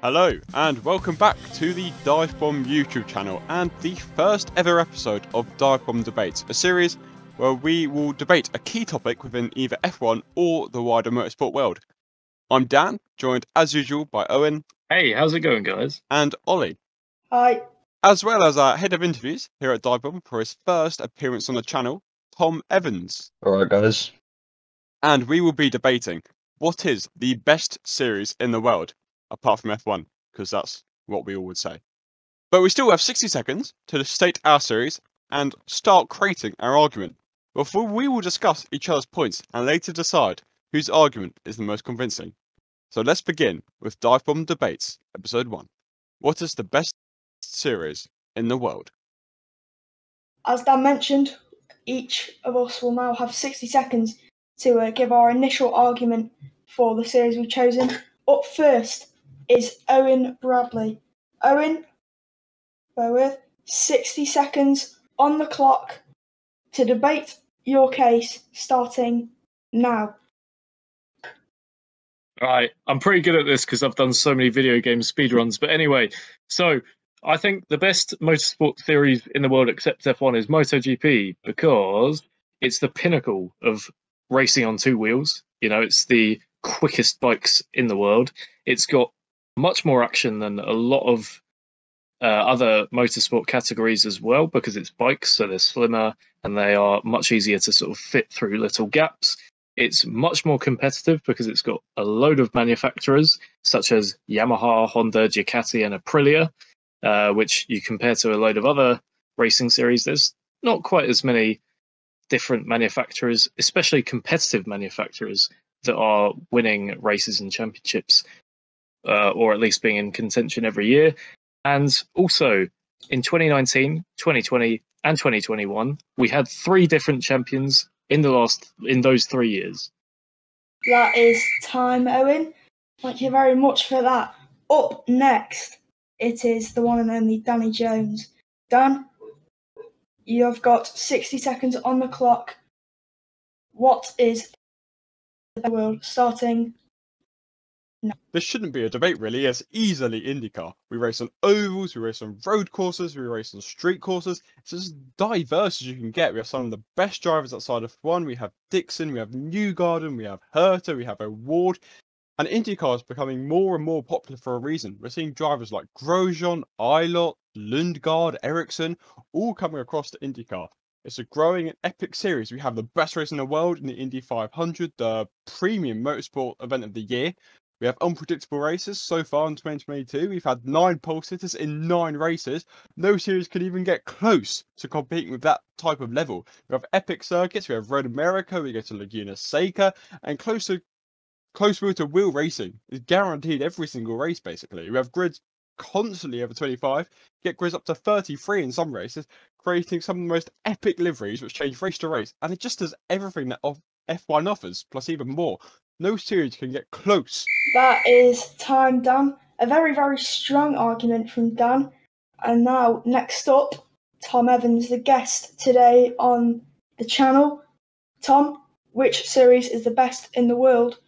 Hello and welcome back to the DIVEBOMB YouTube channel and the first ever episode of DIVEBOMB Debates, a series where we will debate a key topic within either F1 or the wider motorsport world. I'm Dan, joined as usual by Owen. Hey, how's it going, guys? And Ollie. Hi. As well as our head of interviews here at DIVEBOMB for his first appearance on the channel, Tom Evans. Alright guys. And we will be debating what is the best series in the world, apart from F1, because that's what we all would say. But we still have 60 seconds to state our series and start creating our argument, before we will discuss each other's points and later decide whose argument is the most convincing. So let's begin with DIVEBOMB Debates, Episode 1. What is the best series in the world? As Dan mentioned, each of us will now have 60 seconds to give our initial argument for the series we've chosen. Up first is Owen Bradley. Owen, bear with, 60 seconds on the clock to debate your case, starting now. Right, I'm pretty good at this because I've done so many video game speedruns. But anyway, so I think the best motorsport series in the world except F1 is MotoGP because it's the pinnacle of racing on two wheels. You know, it's the quickest bikes in the world. It's got much more action than a lot of other motorsport categories as well because it's bikes, so they're slimmer and they are much easier to sort of fit through little gaps. It's much more competitive because it's got a load of manufacturers such as Yamaha, Honda, Ducati and Aprilia, which you compare to a load of other racing series. There's not quite as many different manufacturers, especially competitive manufacturers, that are winning races and championships, or at least being in contention every year. And also, in 2019, 2020 and 2021, we had 3 different champions in those 3 years. That is time, Owen. Thank you very much for that. Up next, it is the one and only Danny Jones. Dan, you have got 60 seconds on the clock. What is the world starting now? This shouldn't be a debate really, it's easily IndyCar. We race on ovals, we race on road courses, we race on street courses. It's as diverse as you can get. We have some of the best drivers outside of F1. We have Dixon, we have Newgarden, we have Herta, we have Award. And IndyCar is becoming more and more popular for a reason. We're seeing drivers like Grosjean, Eilert, Lundgaard, Ericsson, all coming across to IndyCar. It's a growing and epic series. We have the best race in the world in the Indy 500, the premium motorsport event of the year. We have unpredictable races so far in 2022. We've had 9 pole sitters in 9 races. No series could even get close to competing with that type of level. We have epic circuits. We have Road America. We go to Laguna Seca. And close wheel to wheel racing is guaranteed every single race, basically. We have grids constantly over 25. Get grids up to 33 in some races, creating some of the most epic liveries which change race to race. And it just does everything that F1 offers, plus even more. No series can get close. That is time, Dan. A very, very strong argument from Dan. And now, next up, Tom Evans, the guest today on the channel. Tom, which series is the best in the world?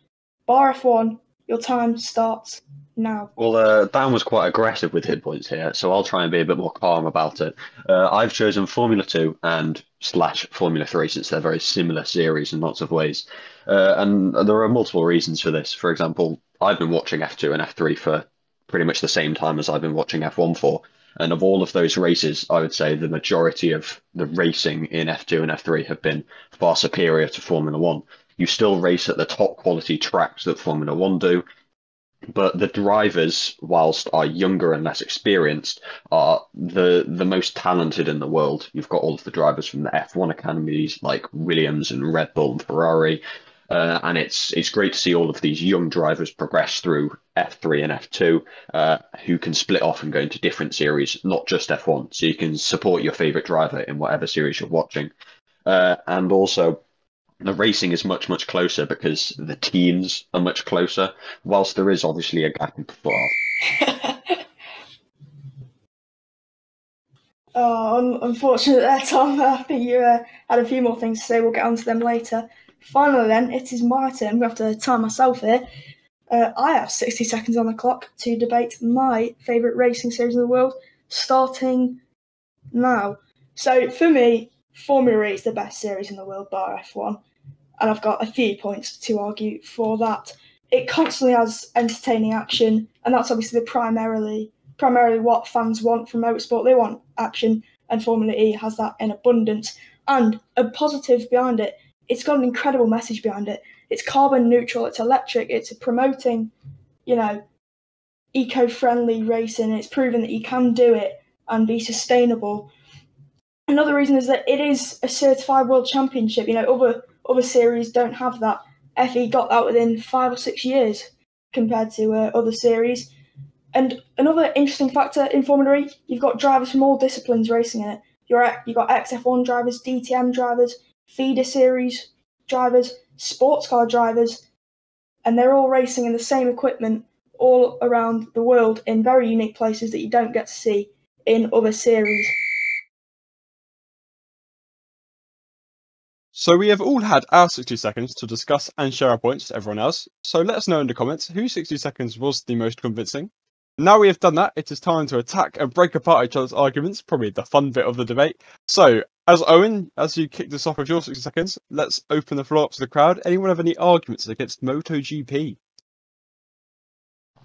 Bar F1, your time starts now. Well, Dan was quite aggressive with hit points here, so I'll try and be a bit more calm about it. I've chosen Formula 2 and / Formula 3 since they're very similar series in lots of ways. And there are multiple reasons for this. For example, I've been watching F2 and F3 for pretty much the same time as I've been watching F1 for. And of all of those races, I would say the majority of the racing in F2 and F3 have been far superior to Formula 1. You still race at the top quality tracks that Formula 1 do, but the drivers, whilst are younger and less experienced, are the most talented in the world. You've got all of the drivers from the F1 academies like Williams and Red Bull and Ferrari, and it's great to see all of these young drivers progress through F3 and F2, who can split off and go into different series, not just F1. So you can support your favorite driver in whatever series you're watching, and also the racing is much, much closer because the teams are much closer, whilst there is obviously a gap in performance. Unfortunately there, Tom. I think you had a few more things to say. We'll get onto them later. Finally then, it is my turn. I'm going to have to time myself here. I have 60 seconds on the clock to debate my favourite racing series in the world, starting now. So for me, Formula E is the best series in the world, bar F1, and I've got a few points to argue for that. It constantly has entertaining action, and that's obviously primarily what fans want from motorsport. They want action, and Formula E has that in abundance. And a positive behind it, it's got an incredible message behind it. It's carbon neutral, it's electric, it's promoting, eco-friendly racing. It's proven that you can do it and be sustainable. Another reason is that it is a certified world championship. Other series don't have that. FE got that within 5 or 6 years compared to other series. And another interesting factor in Formula E, you've got drivers from all disciplines racing in it. You've got XF1 drivers, DTM drivers, feeder series drivers, sports car drivers, and they're all racing in the same equipment all around the world in very unique places that you don't get to see in other series. So we have all had our 60 seconds to discuss and share our points to everyone else. So let us know in the comments whose 60 seconds was the most convincing. Now we have done that, it is time to attack and break apart each other's arguments, probably the fun bit of the debate. So, as Owen, as you kick this off with your 60 seconds, let's open the floor up to the crowd. Anyone have any arguments against MotoGP?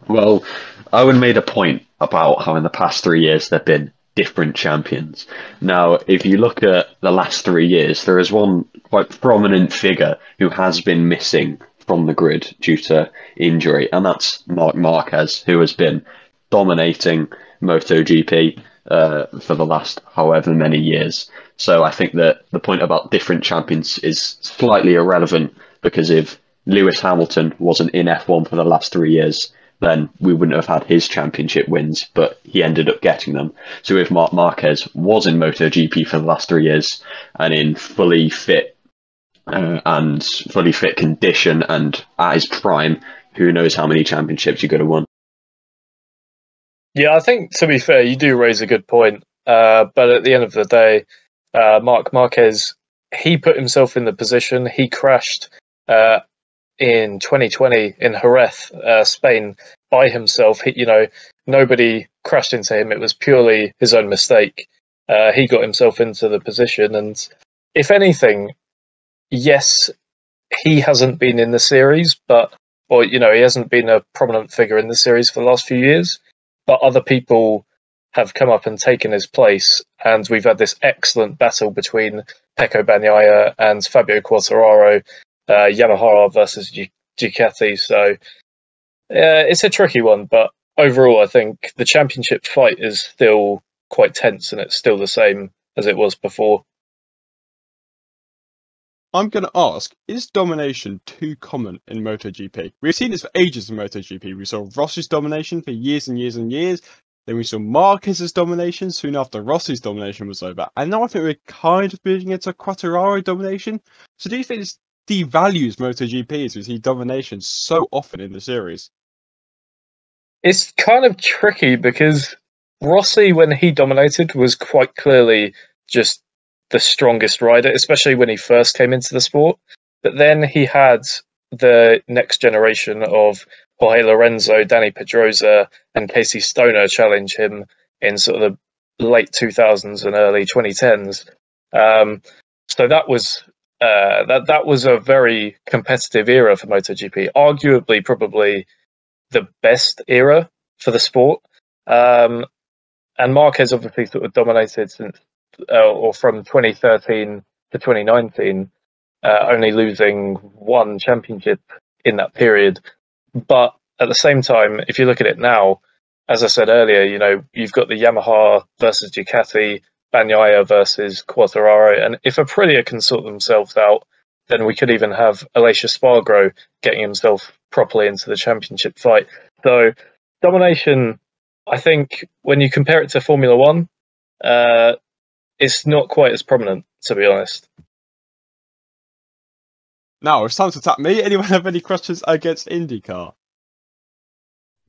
Well, Owen made a point about how in the past 3 years there have been different champions. Now, if you look at the last 3 years, there is one quite prominent figure who has been missing from the grid due to injury, and that's Marc Marquez, who has been dominating MotoGP for the last however many years. So I think that the point about different champions is slightly irrelevant, because if Lewis Hamilton wasn't in F1 for the last 3 years, then we wouldn't have had his championship wins, but he ended up getting them. So if Marc Marquez was in MotoGP for the last 3 years and in fully fit condition and at his prime, who knows how many championships he could have won. Yeah, I think, to be fair, you do raise a good point. But at the end of the day, Marc Marquez, he put himself in the position. He crashed in 2020 in Jerez, Spain, by himself. Nobody crashed into him. It was purely his own mistake. He got himself into the position. And if anything, yes, he hasn't been in the series, he hasn't been a prominent figure in the series for the last few years. But other people have come up and taken his place, and we've had this excellent battle between Pecco Bagnaia and Fabio Quartararo, Yamaha versus Ducati. So it's a tricky one, but overall I think the championship fight is still quite tense, and it's still the same as it was before. I'm going to ask, is domination too common in MotoGP? We've seen this for ages in MotoGP. We saw Rossi's domination for years and years and years. Then we saw Marquez's domination soon after Rossi's domination was over. And now I think we're kind of moving into Quartararo domination. So do you think this devalues MotoGP as we see domination so often in the series? It's kind of tricky, because Rossi, when he dominated, was quite clearly just the strongest rider, especially when he first came into the sport. But then he had the next generation of Jorge Lorenzo, Danny Pedrosa, and Casey Stoner challenge him in sort of the late 2000s and early 2010s. So that was that was a very competitive era for MotoGP, arguably probably the best era for the sport. And Marquez obviously sort of dominated since from 2013 to 2019, only losing one championship in that period. But at the same time, if you look at it now, as I said earlier, you've got the Yamaha versus Ducati, Bagnaia versus Quartararo, and if Aprilia can sort themselves out, then we could even have Aleix Espargaro getting himself properly into the championship fight. So domination, I think, when you compare it to Formula One, it's not quite as prominent, to be honest. Now it's time to tap me. Anyone have any questions against IndyCar?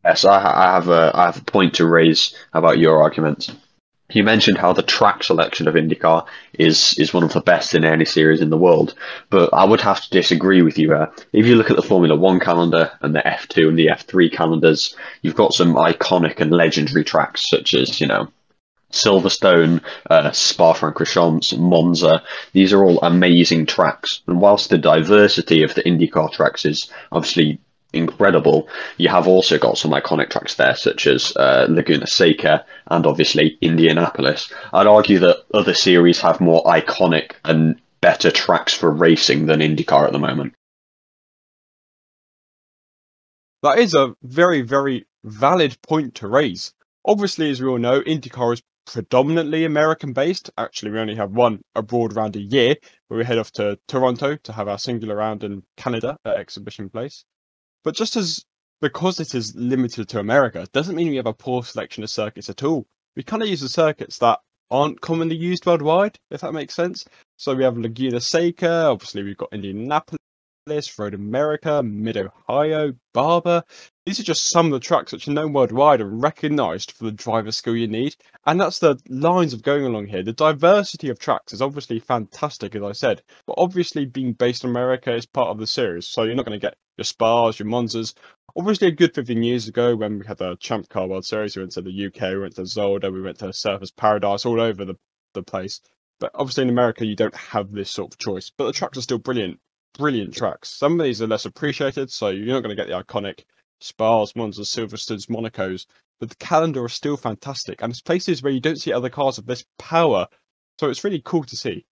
Yes, I have a point to raise about your argument. You mentioned how the track selection of IndyCar is one of the best in any series in the world, but I would have to disagree with you here. If you look at the Formula One calendar and the F2 and the F3 calendars, you've got some iconic and legendary tracks such as, Silverstone, Spa-Francorchamps, Monza. These are all amazing tracks, and whilst the diversity of the IndyCar tracks is obviously incredible, you have also got some iconic tracks there, such as Laguna Seca and obviously Indianapolis. I'd argue that other series have more iconic and better tracks for racing than IndyCar at the moment. That is a very, very valid point to raise. Obviously, as we all know, IndyCar is predominantly American-based. Actually, we only have one abroad round a year, where we head off to Toronto to have our singular round in Canada at Exhibition Place. But because it is limited to America, doesn't mean we have a poor selection of circuits at all. We kind of use the circuits that aren't commonly used worldwide, if that makes sense. So we have Laguna Seca, obviously we've got Indianapolis, Road America, Mid-Ohio, Barber. These are just some of the tracks which are known worldwide and recognised for the driver skill you need. And that's the lines of going along here. The diversity of tracks is obviously fantastic, as I said. But obviously being based in America is part of the series. So you're not going to get your Spas, your Monzas. Obviously a good 15 years ago when we had the Champ Car World Series, we went to the UK, we went to Zolder, we went to Surfers Paradise, all over the place. But obviously in America you don't have this sort of choice. But the tracks are still brilliant. Brilliant tracks. Some of these are less appreciated, so you're not going to get the iconic Spas, Monzas, Silverstones, Monacos, but the calendar is still fantastic, and it's places where you don't see other cars of this power, so it's really cool to see.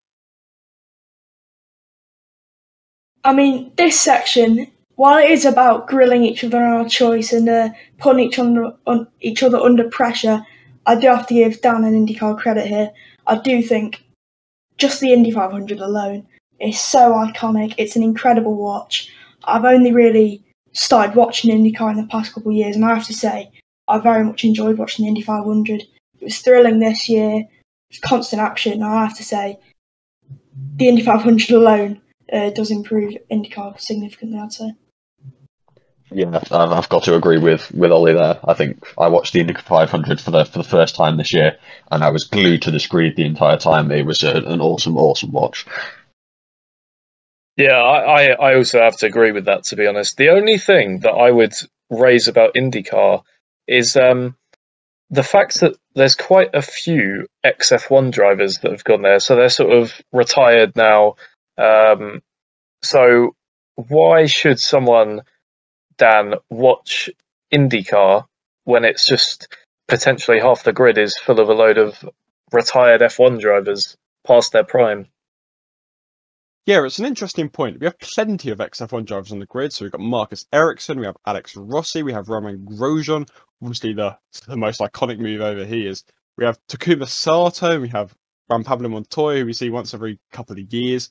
I mean, this section, while it is about grilling each other on our choice and putting each other under pressure, I do have to give Dan and IndyCar credit here. I do think just the Indy 500 alone is so iconic. It's an incredible watch. I've only really started watching IndyCar in the past couple of years, and I have to say, I very much enjoyed watching the Indy 500. It was thrilling this year. It was constant action, and I have to say, the Indy 500 alone does improve IndyCar significantly, I'd say. Yeah, I've got to agree with Ollie there. I think I watched the Indy 500 for the first time this year, and I was glued to the screen the entire time. It was an awesome watch. Yeah, I also have to agree with that, to be honest. The only thing that I would raise about IndyCar is the fact that there's quite a few ex-F1 drivers that have gone there, so they're sort of retired now. So why should someone, Dan, watch IndyCar when it's just potentially half the grid is full of a load of retired F1 drivers past their prime? Yeah, it's an interesting point. We have plenty of ex-F1 drivers on the grid. So we've got Marcus Ericsson, we have Alex Rossi, we have Romain Grosjean, obviously the most iconic move over here is we have Takuma Sato, we have Juan Pablo Montoya, who we see once every couple of years.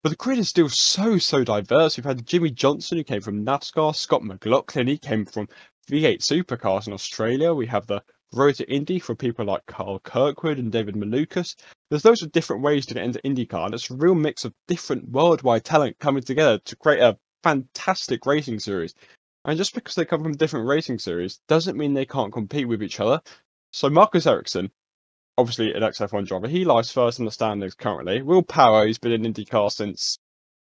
But the grid is still so diverse. We've had Jimmy Johnson, who came from NASCAR, Scott McLaughlin, he came from V8 Supercars in Australia. We have the Road to Indy for people like Carl Kirkwood and David Malukas. There's loads of different ways to get into IndyCar, and it's a real mix of different worldwide talent coming together to create a fantastic racing series. And just because they come from different racing series doesn't mean they can't compete with each other. So Marcus Ericsson, obviously an ex-F1 driver, he lies first in the standings currently. Will Power, who's been in IndyCar since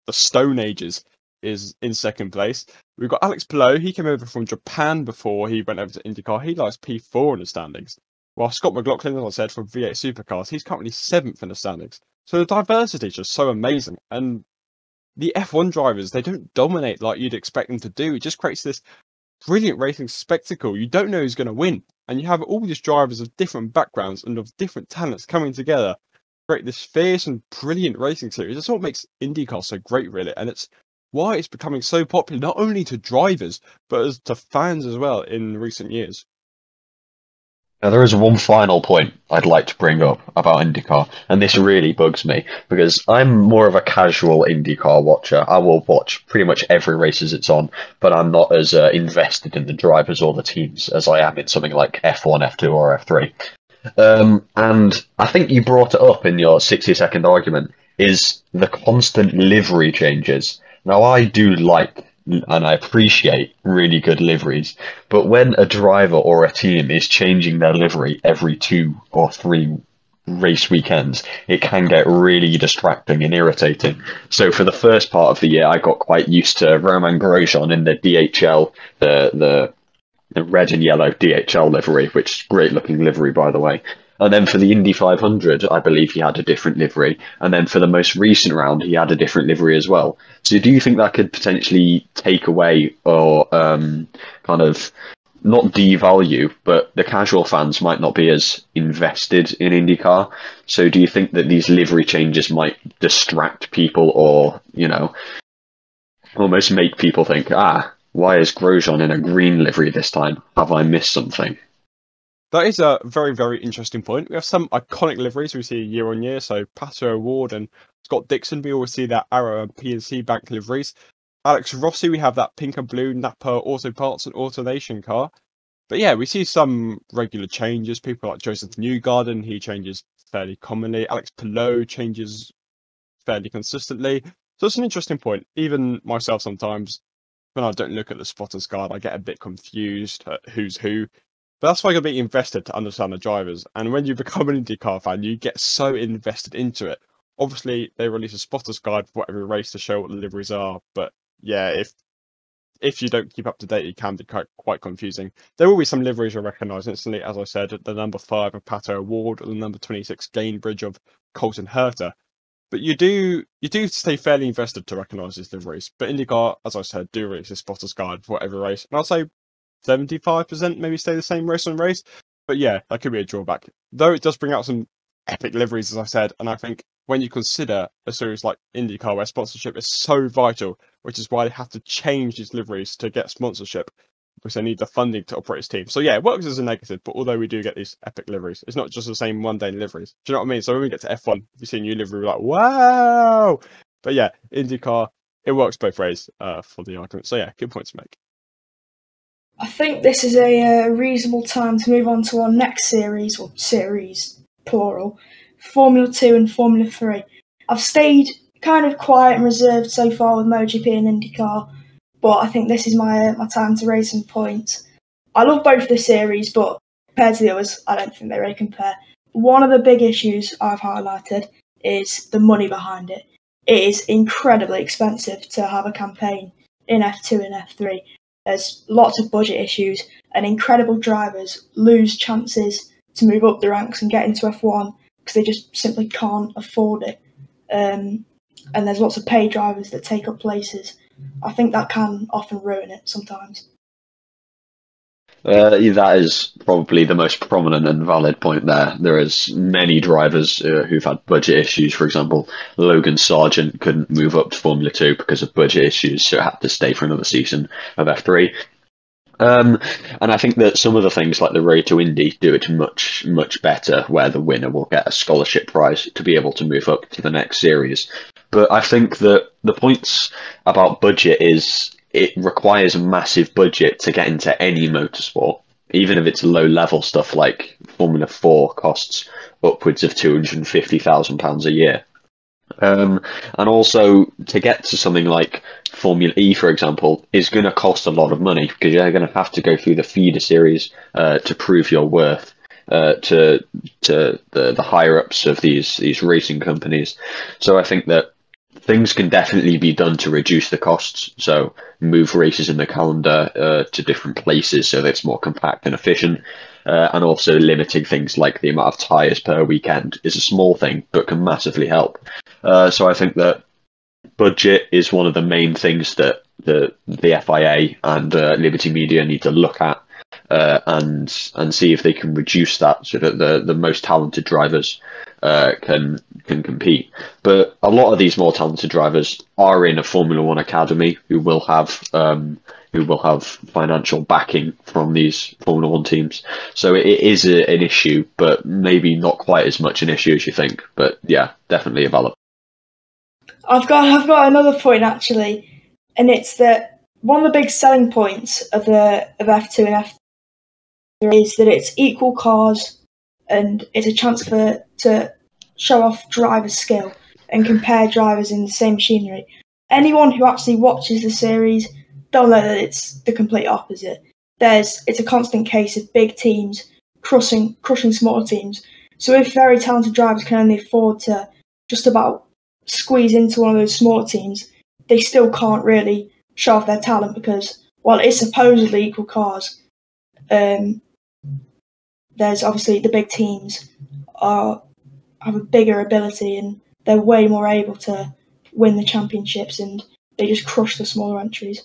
the Stone Ages, is in second place. We've got Alex Palou, he came over from Japan before he went over to IndyCar. He lies P4 in the standings. While Scott McLaughlin, as I said, from V8 Supercars, he's currently 7th in the standings. So the diversity is just so amazing. And the F1 drivers, they don't dominate like you'd expect them to do. It just creates this brilliant racing spectacle. You don't know who's going to win. And you have all these drivers of different backgrounds and of different talents coming together to create this fierce and brilliant racing series. That's what makes IndyCar so great, really. And it's why it's becoming so popular, not only to drivers, but as to fans as well in recent years. Now, there is one final point I'd like to bring up about IndyCar, and this really bugs me, because I'm more of a casual IndyCar watcher. I will watch pretty much every race as it's on, but I'm not as invested in the drivers or the teams as I am in something like F1, F2, or F3. And I think you brought it up in your 60-second argument, is the constant livery changes. Now, I do like and I appreciate really good liveries. But when a driver or a team is changing their livery every 2 or 3 race weekends, it can get really distracting and irritating. So for the first part of the year, I got quite used to Romain Grosjean in the DHL, the red and yellow DHL livery, which is great looking livery, by the way. And then for the Indy 500, I believe he had a different livery. And then for the most recent round, he had a different livery as well. So do you think that could potentially take away or kind of not devalue, but the casual fans might not be as invested in IndyCar? So do you think that these livery changes might distract people or, you know, almost make people think, why is Grosjean in a green livery this time? Have I missed something? That is a very, very interesting point. We have some iconic liveries we see year on year. So Pato O'Ward and Scott Dixon, we always see that Arrow and PNC Bank liveries. Alex Rossi, we have that pink and blue Napa Auto Parts and AutoNation car. But yeah, we see some regular changes. People like Joseph Newgarden, he changes fairly commonly. Alex Palou changes fairly consistently. So it's an interesting point. Even myself sometimes, when I don't look at the spotters guide, I get a bit confused at who's who. But that's why you got to be invested to understand the drivers. And when you become an IndyCar fan, you get so invested into it. Obviously, they release a spotters guide for every race to show what the liveries are. But yeah, if you don't keep up to date, it can be quite confusing. There will be some liveries you'll recognise instantly. As I said, the number 5 of Pato O'Ward or the number 26 Gainbridge of Colton Herta. But you do stay fairly invested to recognise these liveries. But IndyCar, as I said, do release a spotters guide for every race. And I'll say 75% maybe stay the same race on race. But yeah, that could be a drawback. Though it does bring out some epic liveries, as I said. And I think when you consider a series like IndyCar where sponsorship is so vital, which is why they have to change these liveries to get sponsorship, because they need the funding to operate its team. So yeah, it works as a negative, but although we do get these epic liveries, it's not just the same one-day liveries. Do you know what I mean? So when we get to F1, you see a new livery, we're like, wow! But yeah, IndyCar, it works both ways for the argument. So yeah, good point to make. I think this is a reasonable time to move on to our next series, or series, plural, Formula 2 and Formula 3. I've stayed kind of quiet and reserved so far with MotoGP and IndyCar, but I think this is my time to raise some points. I love both the series, but compared to the others, I don't think they really compare. One of the big issues I've highlighted is the money behind it. It is incredibly expensive to have a campaign in F2 and F3. There's lots of budget issues, and incredible drivers lose chances to move up the ranks and get into F1 because they just simply can't afford it. And there's lots of paid drivers that take up places. I think that can often ruin it sometimes. That is probably the most prominent and valid point there. There is many drivers who've had budget issues. For example, Logan Sargent couldn't move up to Formula 2 because of budget issues, so had to stay for another season of F3. And I think that some of the things like the Road to Indy do it much, much better, where the winner will get a scholarship prize to be able to move up to the next series. But I think that the points about budget is it requires a massive budget to get into any motorsport, even if it's low level stuff like Formula 4 costs upwards of £250,000 a year. And also to get to something like Formula E, for example, is going to cost a lot of money because you're going to have to go through the feeder series to prove your worth to the higher ups of these racing companies. So I think that things can definitely be done to reduce the costs. So move races in the calendar to different places so that it's more compact and efficient. And also limiting things like the amount of tyres per weekend is a small thing, but can massively help. So I think that budget is one of the main things that the FIA and Liberty Media need to look at and see if they can reduce that so that the most talented drivers can compete. But a lot of these more talented drivers are in a Formula One academy who will have financial backing from these Formula One teams. So it is an issue, but maybe not quite as much an issue as you think. But yeah, definitely a valid. I've got another point actually, and it's that one of the big selling points of F2 and F3 is that it's equal cars and it's a chance to show off driver skill and compare drivers in the same machinery. Anyone who actually watches the series they'll know that it's the complete opposite. It's a constant case of big teams crushing smaller teams. So if very talented drivers can only afford to just about squeeze into one of those smaller teams, they still can't really show off their talent because, while it's supposedly equal cars, there's obviously the big teams have a bigger ability and they're way more able to win the championships, and they just crush the smaller entries.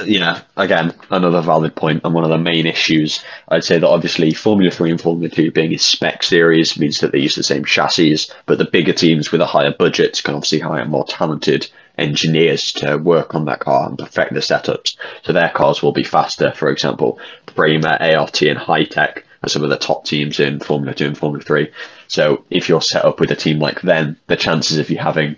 Yeah, again, another valid point, and one of the main issues. I'd say that obviously Formula 3 and Formula 2 being a spec series means that they use the same chassis, but the bigger teams with a higher budget can obviously hire more talented engineers to work on that car and perfect the setups. So their cars will be faster. For example, Prema, ART, and High-Tech are some of the top teams in Formula 2 and Formula 3. So if you're set up with a team like them, the chances of you having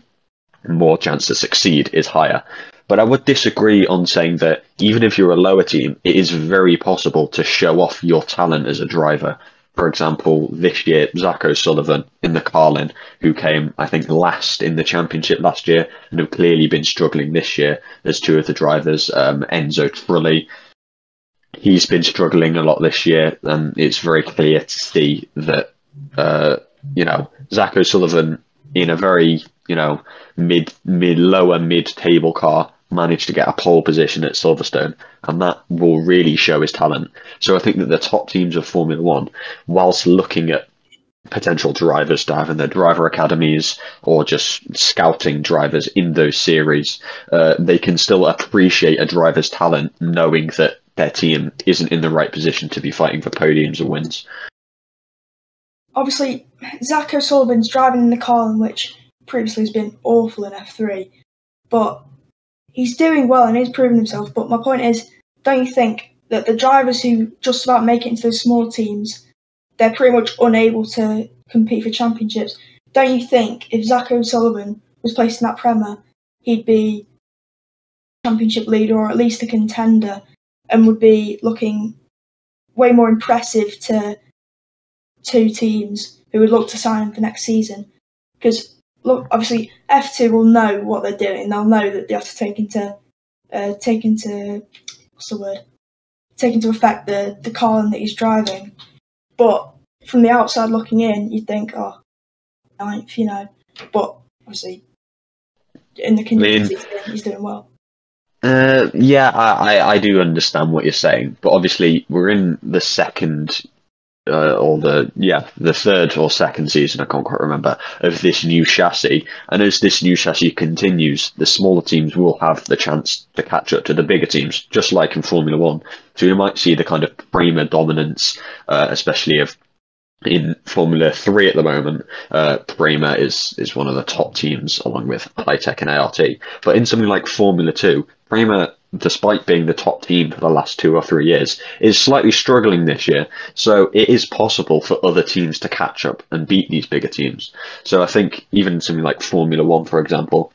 more chance to succeed is higher. But I would disagree on saying that even if you're a lower team, it is very possible to show off your talent as a driver. For example, this year, Zach O'Sullivan in the Carlin, who came, I think, last in the championship last year and have clearly been struggling this year. There's two of the drivers, Enzo Trulli. He's been struggling a lot this year, and it's very clear to see that, Zach O'Sullivan in a very, lower mid-table car managed to get a pole position at Silverstone, and that will really show his talent. So I think that the top teams of Formula One, whilst looking at potential drivers to have in their driver academies or just scouting drivers in those series, they can still appreciate a driver's talent knowing that their team isn't in the right position to be fighting for podiums or wins. Obviously, Zach O'Sullivan's driving in the Carlin, which previously has been awful in F3, but he's doing well and he's proven himself. But my point is, don't you think that the drivers who just about make it into those small teams, they're pretty much unable to compete for championships? Don't you think if Zach O'Sullivan was placed in that Prema, he'd be a championship leader or at least a contender and would be looking way more impressive to two teams who would look to sign him for next season? Because look, obviously F2 will know what they're doing. They'll know that they have to take into effect the Carlin that he's driving. But from the outside looking in, you'd think, oh, ninth, But obviously, in the conditions he's doing well. I do understand what you're saying, but obviously we're in the second. The third or second season, I can't quite remember, of this new chassis. And as this new chassis continues, the smaller teams will have the chance to catch up to the bigger teams, just like in Formula One. So you might see the kind of Prema dominance, especially in Formula 3 at the moment. Prema is one of the top teams along with High-Tech and ART. But in something like Formula 2, Prema, despite being the top team for the last 2 or 3 years, is slightly struggling this year. So it is possible for other teams to catch up and beat these bigger teams. So I think even something like Formula 1, for example,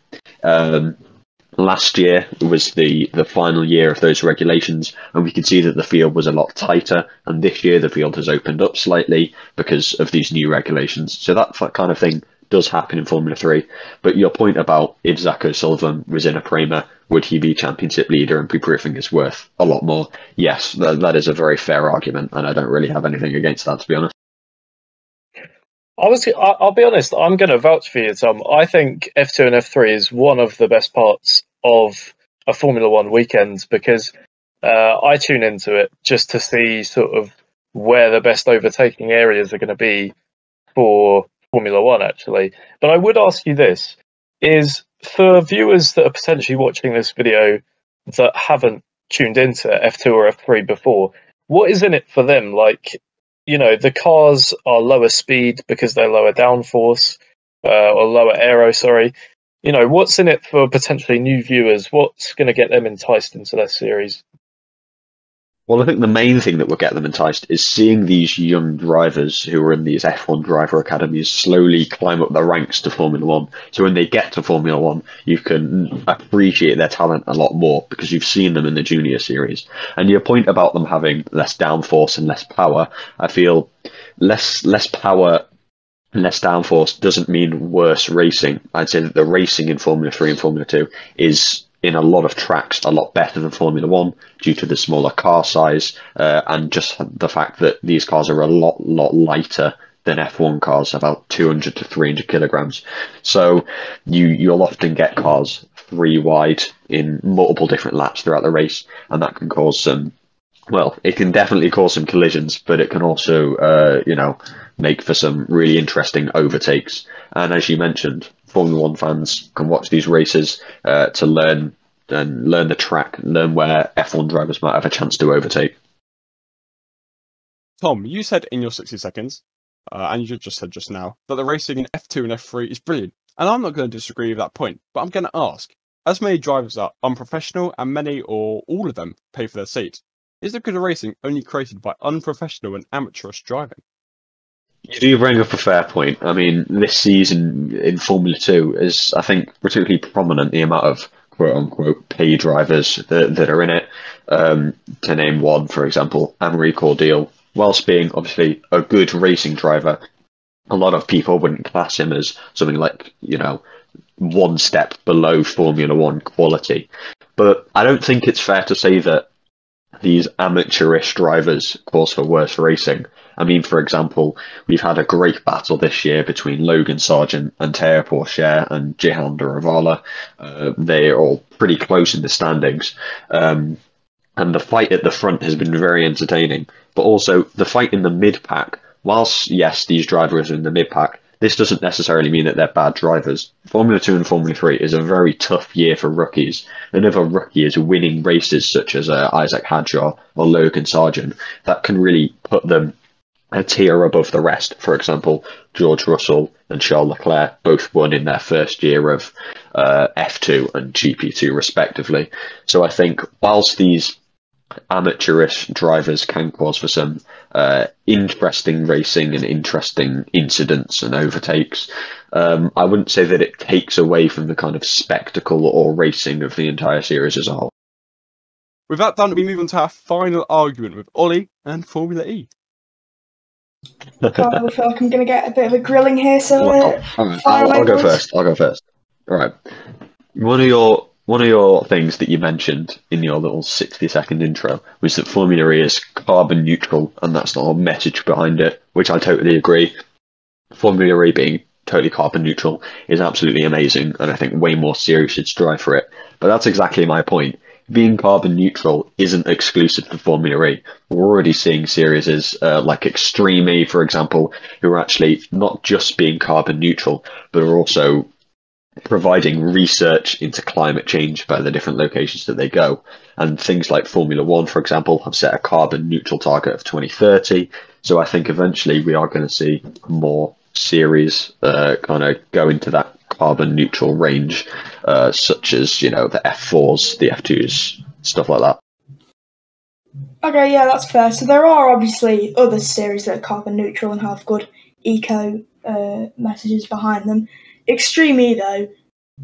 last year was the final year of those regulations, and we could see that the field was a lot tighter, and this year the field has opened up slightly because of these new regulations. So that kind of thing does happen in Formula 3. But your point about if Zach O'Sullivan was in a Prema, would he be championship leader and be proving his worth a lot more? Yes, that is a very fair argument, and I don't really have anything against that, to be honest. I'll be honest, I'm going to vouch for you, Tom. I think F2 and F3 is one of the best parts of a Formula 1 weekend, because I tune into it just to see sort of where the best overtaking areas are going to be for Formula 1, actually. But I would ask you this, is for viewers that are potentially watching this video that haven't tuned into F2 or F3 before, what is in it for them? Like, the cars are lower speed because they're lower downforce, or lower aero, sorry. What's in it for potentially new viewers? What's going to get them enticed into this series? Well, I think the main thing that will get them enticed is seeing these young drivers who are in these F1 driver academies slowly climb up the ranks to Formula 1. So when they get to Formula 1, you can appreciate their talent a lot more because you've seen them in the junior series. And your point about them having less downforce and less power, I feel less power, less downforce doesn't mean worse racing. I'd say that the racing in Formula 3 and Formula 2 is in a lot of tracks a lot better than Formula One due to the smaller car size and just the fact that these cars are a lot lighter than F1 cars, about 200 to 300 kilograms. So you'll often get cars 3 wide in multiple different laps throughout the race, and that can cause some, well, it can definitely cause some collisions, but it can also, make for some really interesting overtakes. And as you mentioned, Formula One fans can watch these races to learn the track, learn where F1 drivers might have a chance to overtake. Tom, you said in your 60 seconds, and you just said just now, that the racing in F2 and F3 is brilliant. And I'm not going to disagree with that point, but I'm going to ask, as many drivers are unprofessional and many or all of them pay for their seat, is the good racing only created by unprofessional and amateurish driving? You do bring up a fair point. I mean, this season in Formula 2 is, I think, particularly prominent, the amount of quote-unquote pay drivers that are in it. To name one, for example, Amory Cordial, whilst being obviously a good racing driver, a lot of people wouldn't class him as something like, one step below Formula One quality. But I don't think it's fair to say that these amateurish drivers cause for worse racing. I mean, for example, we've had a great battle this year between Logan Sargent and Teo Pourchaire and Jehan Duravala. They're all pretty close in the standings. And the fight at the front has been very entertaining. But also, the fight in the mid-pack, whilst, yes, these drivers are in the mid-pack, this doesn't necessarily mean that they're bad drivers. Formula 2 and Formula 3 is a very tough year for rookies. And if a rookie is winning races such as Isaac Hadjar or Logan Sargent, that can really put them a tier above the rest. For example, George Russell and Charles Leclerc both won in their first year of F2 and GP2 respectively. So I think whilst these amateurish drivers can cause for some interesting racing and interesting incidents and overtakes, I wouldn't say that it takes away from the kind of spectacle or racing of the entire series as a whole. With that done, we move on to our final argument with Ollie and Formula E. I feel like I'm going to get a bit of a grilling here, so I'll go first. All right. One of your things that you mentioned in your little 60-second intro was that Formula E is carbon neutral, and that's the whole message behind it, which I totally agree. Formula E being totally carbon neutral is absolutely amazing, and I think way more series should strive for it. But that's exactly my point. Being carbon neutral isn't exclusive to Formula E. We're already seeing series like Extreme E, for example, who are actually not just being carbon neutral, but are also providing research into climate change by the different locations that they go. And things like Formula One, for example, have set a carbon neutral target of 2030. So I think eventually we are going to see more series kind of go into that carbon neutral range, such as, the F4s, the F2s, stuff like that. Okay, yeah, that's fair. So there are obviously other series that are carbon neutral and have good eco messages behind them. Extreme E, though,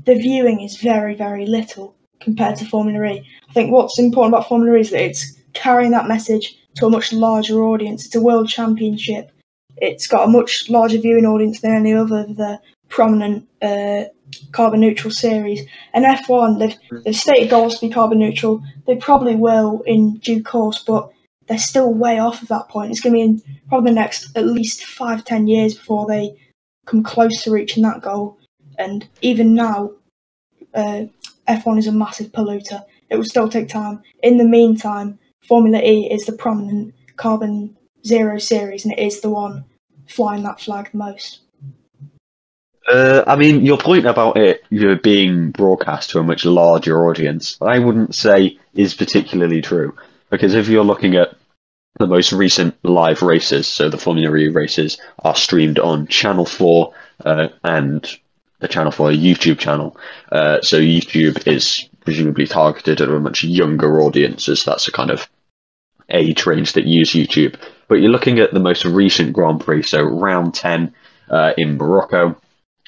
the viewing is very, very little compared to Formula E. I think what's important about Formula E is that it's carrying that message to a much larger audience. It's a world championship. It's got a much larger viewing audience than any other of the prominent carbon neutral series. And F1, they've stated goals to be carbon neutral. They probably will in due course, but they're still way off of that point. It's going to be in probably the next at least 5-10 years before they come close to reaching that goal. And even now, F1 is a massive polluter. It will still take time. In the meantime, Formula E is the prominent carbon zero series, and it is the one flying that flag the most. I mean, your point about it being broadcast to a much larger audience, I wouldn't say is particularly true. Because if you're looking at the most recent live races, so the Formula E races are streamed on Channel 4 and the Channel 4 YouTube channel. So YouTube is presumably targeted at a much younger audience, as that's a kind of age range that use YouTube. But you're looking at the most recent Grand Prix, so round 10 in Morocco,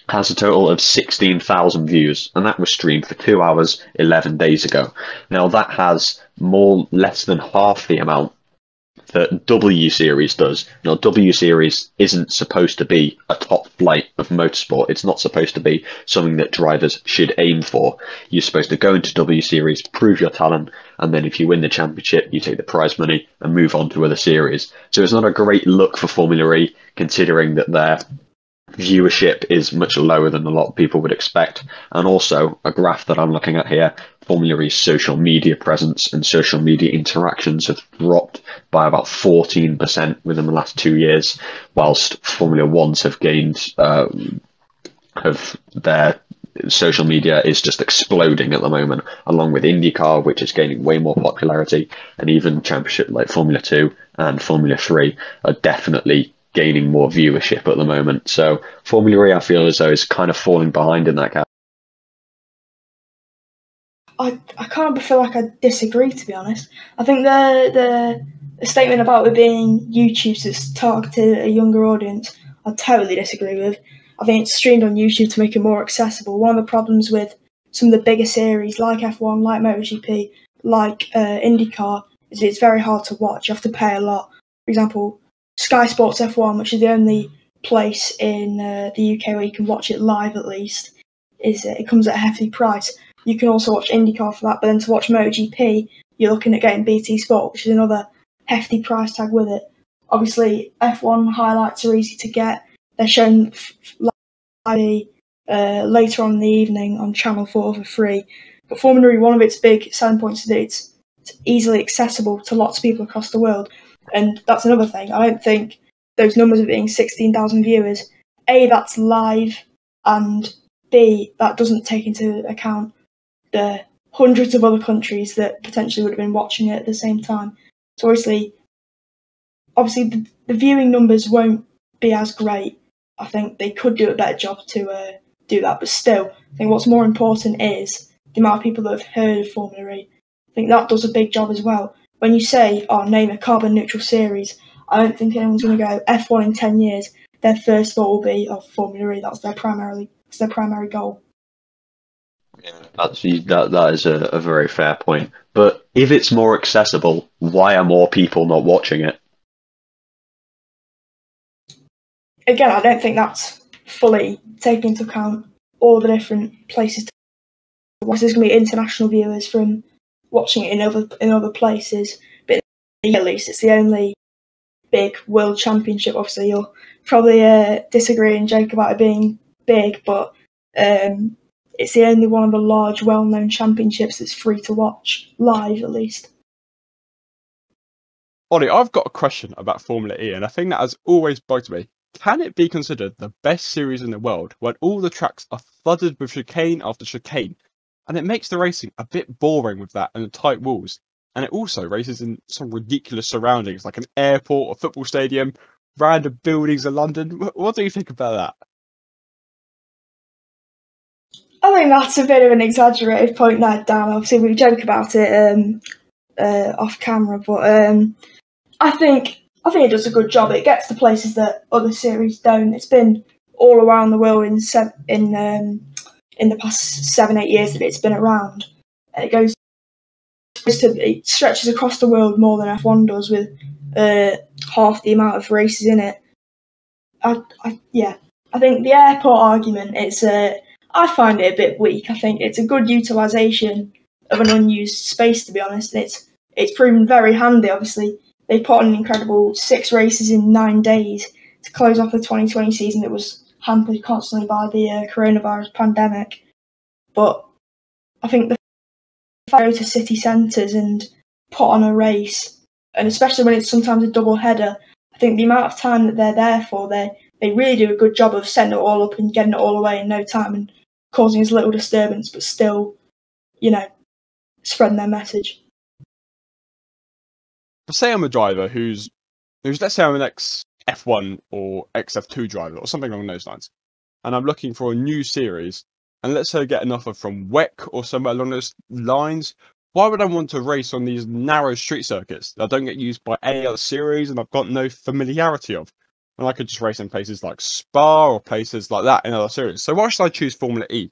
has a total of 16,000 views, and that was streamed for 2 hours 11 days ago. Now that has less than half the amount that W Series does. You know, W Series isn't supposed to be a top flight of motorsport. It's not supposed to be something that drivers should aim for. You're supposed to go into W Series, prove your talent, and then if you win the championship, you take the prize money and move on to other series. So it's not a great look for Formula E, considering that their viewership is much lower than a lot of people would expect. And also, a graph that I'm looking at here, Formula E's social media presence and social media interactions have dropped by about 14% within the last 2 years, whilst Formula Ones have gained, their social media is just exploding at the moment, along with IndyCar, which is gaining way more popularity, and even championship like Formula 2 and Formula 3 are definitely gaining more viewership at the moment. So Formula E, I feel as though, is kind of falling behind in that category. I kind of feel like I disagree, to be honest. I think the statement about it being YouTube that's targeted at a younger audience, I totally disagree with. I think it's streamed on YouTube to make it more accessible. One of the problems with some of the bigger series like F1, like MotoGP, like IndyCar, is it's very hard to watch. You have to pay a lot. For example, Sky Sports F1, which is the only place in the UK where you can watch it live at least, it comes at a hefty price. You can also watch IndyCar for that, but then to watch MotoGP, you're looking at getting BT Sport, which is another hefty price tag with it. Obviously, F1 highlights are easy to get. They're shown later on in the evening on Channel 4 for free. But Formula E, one of its big selling points is that it's easily accessible to lots of people across the world. And that's another thing. I don't think those numbers of being 16,000 viewers, A, that's live, and B, that doesn't take into account the hundreds of other countries that potentially would have been watching it at the same time. So obviously the viewing numbers won't be as great. I think they could do a better job to do that, but still, I think what's more important is the amount of people that have heard of Formula E. I think that does a big job as well. When you say, name a carbon neutral series, I don't think anyone's going to go F1 in 10 years. Their first thought will be, Formula E, that's their primary goal. Yeah, that is a very fair point. But if it's more accessible, why are more people not watching it? Again, I don't think that's fully taking into account all the different places to watch. There's going to be international viewers from watching it in other places, but at least it's the only big world championship. Obviously, you'll probably disagree and joke about it being big, but it's the only one of the large, well-known championships that's free to watch live, at least. Ollie, I've got a question about Formula E, and a thing that has always bugged me. Can it be considered the best series in the world when all the tracks are flooded with chicane after chicane? And it makes the racing a bit boring with that and the tight walls. And it also races in some ridiculous surroundings, like an airport, a football stadium, random buildings in London. What do you think about that? I think that's a bit of an exaggerated point there, Dan. Obviously, we joke about it off camera, but I think it does a good job. It gets to places that other series don't. It's been all around the world in the past 7-8 years that it's been around. And it stretches across the world more than F1 does, with half the amount of races in it. I think the airport argument I find it a bit weak. I think it's a good utilisation of an unused space, to be honest. It's proven very handy. Obviously, they put on an incredible 6 races in 9 days to close off the 2020 season. It was hampered constantly by the coronavirus pandemic. But I think the fact to go to city centres and put on a race, and especially when it's sometimes a double header, I think the amount of time that they're there for, they really do a good job of setting it all up and getting it all away in no time and causing as little disturbance, but still, spreading their message. Say I'm a driver who's let's say I'm an ex-F1 or ex-F2 driver or something along those lines, and I'm looking for a new series, and let's say I get an offer from WEC or somewhere along those lines. Why would I want to race on these narrow street circuits that don't get used by any other series and I've got no familiarity of? And I could just race in places like Spa or places like that in other series. So why should I choose Formula E?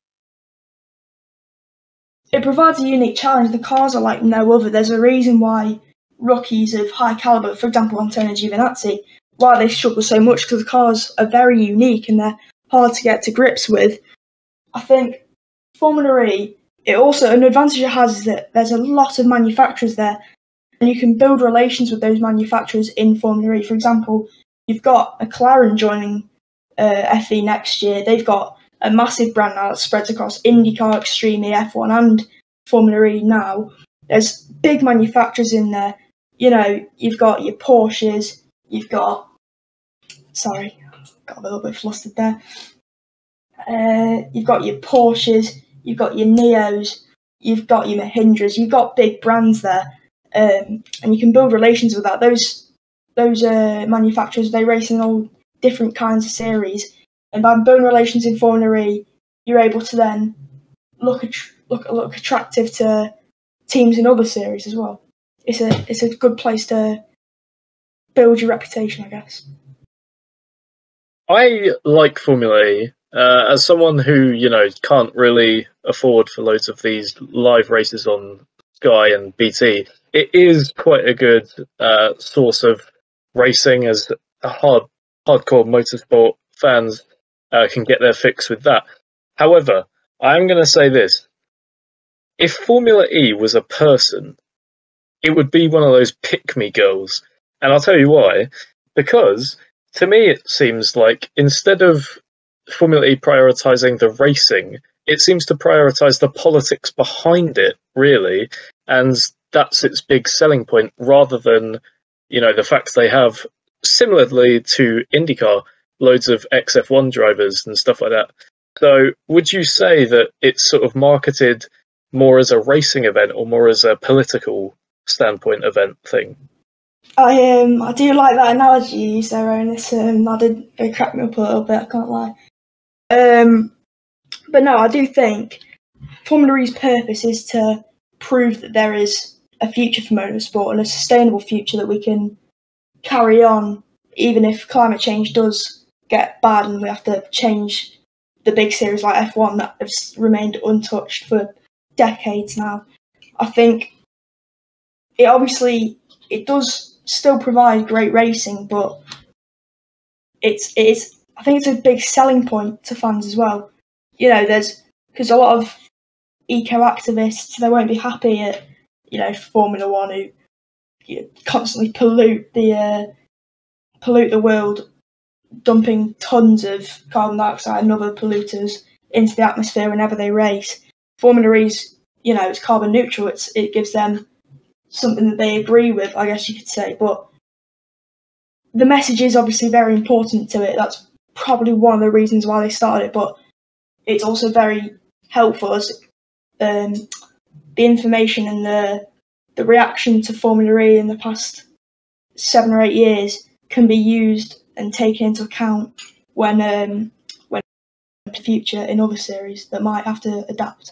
It provides a unique challenge. The cars are like no other. There's a reason why rookies of high calibre, for example, Antonio Giovinazzi, why they struggle so much, because the cars are very unique and they're hard to get to grips with. I think Formula E, it also, an advantage it has is that there's a lot of manufacturers there, and you can build relations with those manufacturers in Formula E. For example, you've got McLaren joining FE next year. They've got a massive brand now that spreads across IndyCar, Extreme E, F1 and Formula E now. There's big manufacturers in there. You know, you've got your Porsches, you've got... Sorry, got a little bit flustered there. You've got your Porsches, you've got your Neos, you've got your Mahindras, you've got big brands there. And you can build relations with that. Those manufacturers, they race in all different kinds of series. And by building relations in Formula E, you're able to then look attractive to teams in other series as well. It's a good place to build your reputation, I guess. I like Formula E. As someone who, you know, can't really afford for loads of these live races on Sky and BT, it is quite a good source of racing, as hardcore motorsport fans can get their fix with that. However, I am going to say this. If Formula E was a person, it would be one of those pick-me girls. And I'll tell you why. Because, to me, it seems like instead of Formula E prioritising the racing, it seems to prioritise the politics behind it, really. And that's its big selling point, rather than, you know, the fact they have, similarly to IndyCar, loads of XF1 drivers and stuff like that. So would you say that it's sort of marketed more as a racing event or more as a political standpoint event thing? I do like that analogy you used there, Owen. It cracked me up a little bit, I can't lie. But no, I do think Formula E's purpose is to prove that there is a future for motorsport and a sustainable future that we can carry on, even if climate change does get bad and we have to change the big series like F1 that have remained untouched for decades now. I think it does still provide great racing, but I think it's a big selling point to fans as well. You know, because a lot of eco-activists, they won't be happy at, you know, Formula One, who constantly pollute the world, dumping tons of carbon dioxide and other polluters into the atmosphere whenever they race. Formula E's, you know, it's carbon neutral. It gives them something that they agree with, I guess you could say. But the message is obviously very important to it. That's probably one of the reasons why they started it. But it's also very helpful as the information and the reaction to Formula E in the past 7 or 8 years can be used and taken into account when the future in other series that might have to adapt.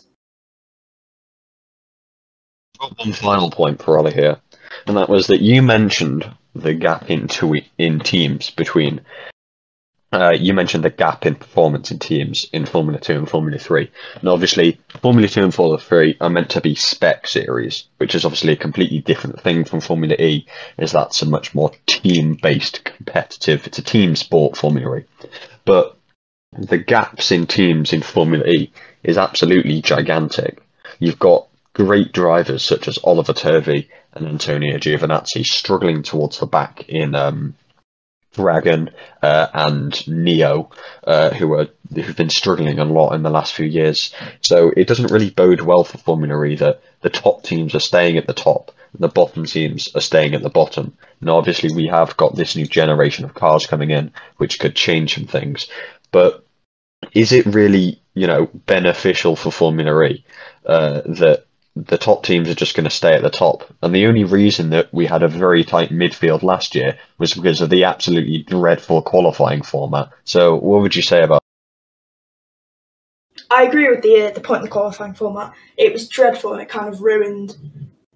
Got one final point for Ollie here, and that was that you mentioned the gap in teams between. You mentioned the gap in performance in teams in Formula 2 and Formula 3. And obviously, Formula 2 and Formula 3 are meant to be spec series, which is obviously a completely different thing from Formula E, as that's a much more team-based competitive, it's a team sport, Formula E. But the gaps in teams in Formula E is absolutely gigantic. You've got great drivers such as Oliver Turvey and Antonio Giovinazzi struggling towards the back in Dragon and Neo, who've been struggling a lot in the last few years. So it doesn't really bode well for Formula E that the top teams are staying at the top and the bottom teams are staying at the bottom. Now, obviously, we have got this new generation of cars coming in, which could change some things. But is it really, you know, beneficial for Formula E that the top teams are just going to stay at the top? And the only reason that we had a very tight midfield last year was because of the absolutely dreadful qualifying format. So what would you say about I agree with the point in the qualifying format. It was dreadful and it kind of ruined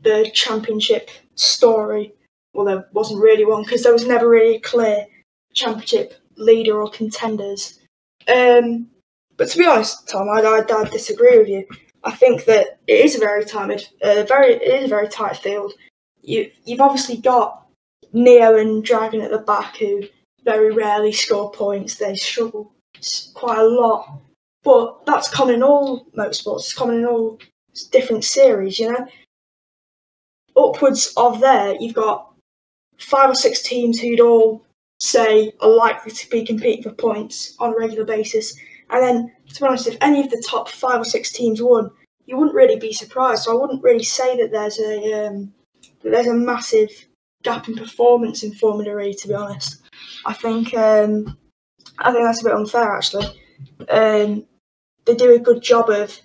the championship story. Well, there wasn't really one because there was never really a clear championship leader or contenders. But to be honest, Tom, I disagree with you. I think that it is a very tight field. you've obviously got Neo and Dragon at the back who very rarely score points. They struggle quite a lot. But that's common in all motorsports. It's common in all different series, you know. Upwards of there, you've got 5 or 6 teams who'd all say are likely to be competing for points on a regular basis. And then, to be honest, if any of the top 5 or 6 teams won, you wouldn't really be surprised. So I wouldn't really say that there's a massive gap in performance in Formula E. To be honest, I think that's a bit unfair actually. They do a good job of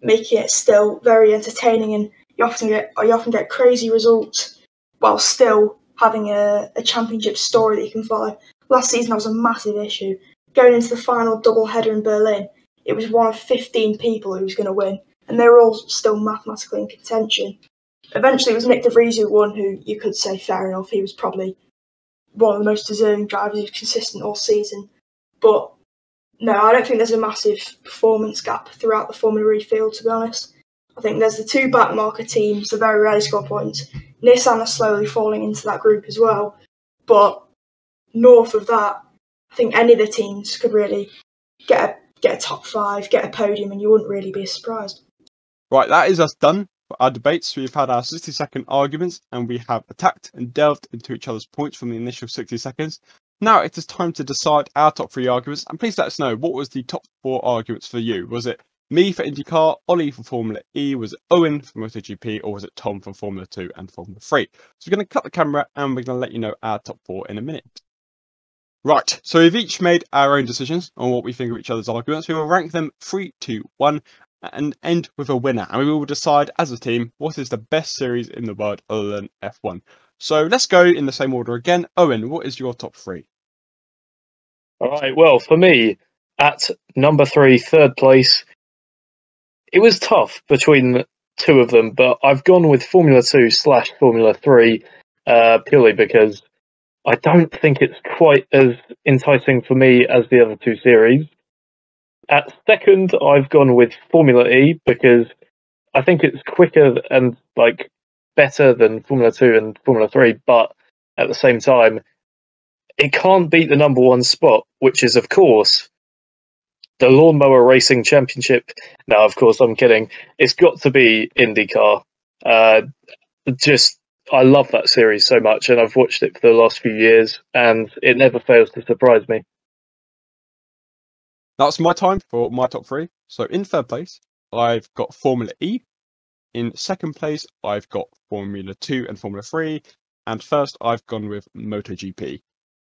making it still very entertaining, and you often get crazy results while still having a championship story that you can follow. Last season that was a massive issue. Going into the final double header in Berlin, it was one of 15 people who was going to win, and they were all still mathematically in contention. Eventually it was Nick de Vries who won, who you could say fair enough, he was probably one of the most deserving drivers. He was consistent all season. But no, I don't think there's a massive performance gap throughout the Formula E field, to be honest. I think there's the 2 backmarker teams that very rarely score points. Nissan are slowly falling into that group as well. But north of that, I think any of the teams could really get a top 5, get a podium, and you wouldn't really be surprised. Right, that is us done for our debates. We've had our 60-second arguments, and we have attacked and delved into each other's points from the initial 60 seconds. Now it is time to decide our top 3 arguments, and please let us know, what was the top 4 arguments for you? Was it me for IndyCar, Ollie for Formula E, was it Owen for MotoGP, or was it Tom for Formula 2 and Formula 3? So we're going to cut the camera and we're going to let you know our top 4 in a minute. Right, so we've each made our own decisions on what we think of each other's arguments. We will rank them 3, 2, 1 and end with a winner, and we will decide as a team what is the best series in the world other than F1. So let's go in the same order again. Owen, what is your top 3? All right, well, for me, at number 3, third place, it was tough between 2 of them, but I've gone with Formula 2 / Formula 3 purely because I don't think it's quite as enticing for me as the other 2 series. At second, I've gone with Formula E because I think it's quicker and better than Formula 2 and Formula 3, but at the same time, it can't beat the number 1 spot, which is, of course, the Lawnmower Racing Championship. No, of course, I'm kidding. It's got to be IndyCar. I love that series so much, and I've watched it for the last few years, and it never fails to surprise me. That's my time for my top 3. So in third place, I've got Formula E. In second place, I've got Formula 2 and Formula 3. And first, I've gone with MotoGP.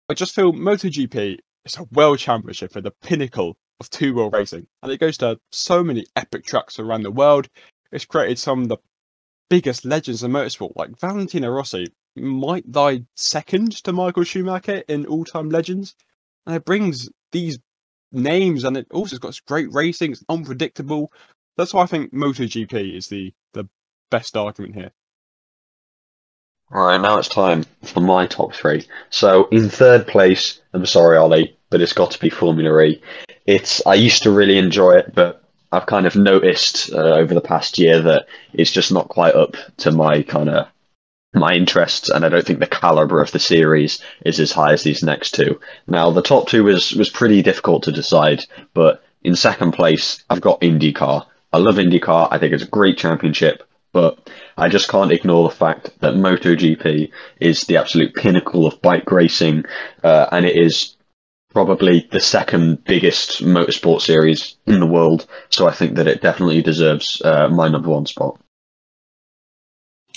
I just feel MotoGP is a world championship at the pinnacle of two-wheel racing. And it goes to so many epic tracks around the world. It's created some of the biggest legends in motorsport, like Valentino Rossi might die second to Michael Schumacher in all-time legends. And it brings these names, and it also has got great racing. It's unpredictable. That's why I think MotoGP is the best argument here. Right, now it's time for my top 3. So in third place, I'm sorry, Ollie, but it's got to be Formula E. I used to really enjoy it, but I've kind of noticed over the past year that it's just not quite up to my interests, and I don't think the caliber of the series is as high as these next 2. Now, the top 2 was pretty difficult to decide, but in second place, I've got IndyCar. I love IndyCar. I think it's a great championship, but I just can't ignore the fact that MotoGP is the absolute pinnacle of bike racing, and it is probably the second biggest motorsport series in the world. So I think that it definitely deserves my number 1 spot.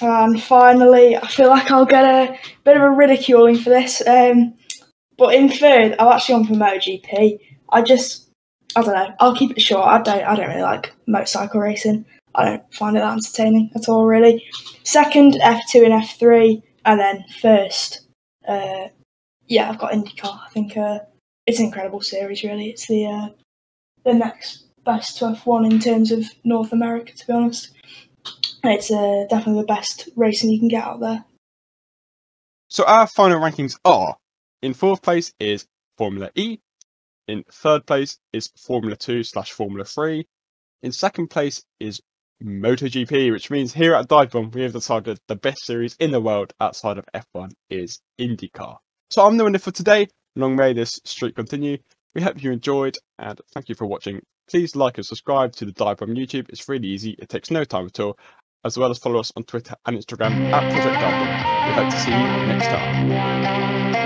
And finally, I feel like I'll get a bit of a ridiculing for this. But in third, I've actually gone for MotoGP. I don't know. I'll keep it short. I don't really like motorcycle racing. I don't find it that entertaining at all, really. Second, F2 and F3, and then first, I've got IndyCar. I think it's an incredible series, really. It's the next best to F1 in terms of North America, to be honest. It's definitely the best racing you can get out there. So our final rankings are: in fourth place is Formula E. In third place is Formula 2 / Formula 3. In second place is MotoGP, which means here at DIVEBOMB we have decided the best series in the world outside of F1 is IndyCar. So I'm the winner for today. Long may this streak continue. We hope you enjoyed and thank you for watching. Please like and subscribe to the DIVEBOMB YouTube. It's really easy. It takes no time at all. As well as follow us on Twitter and Instagram at Project DIVEBOMB. We hope to see you next time.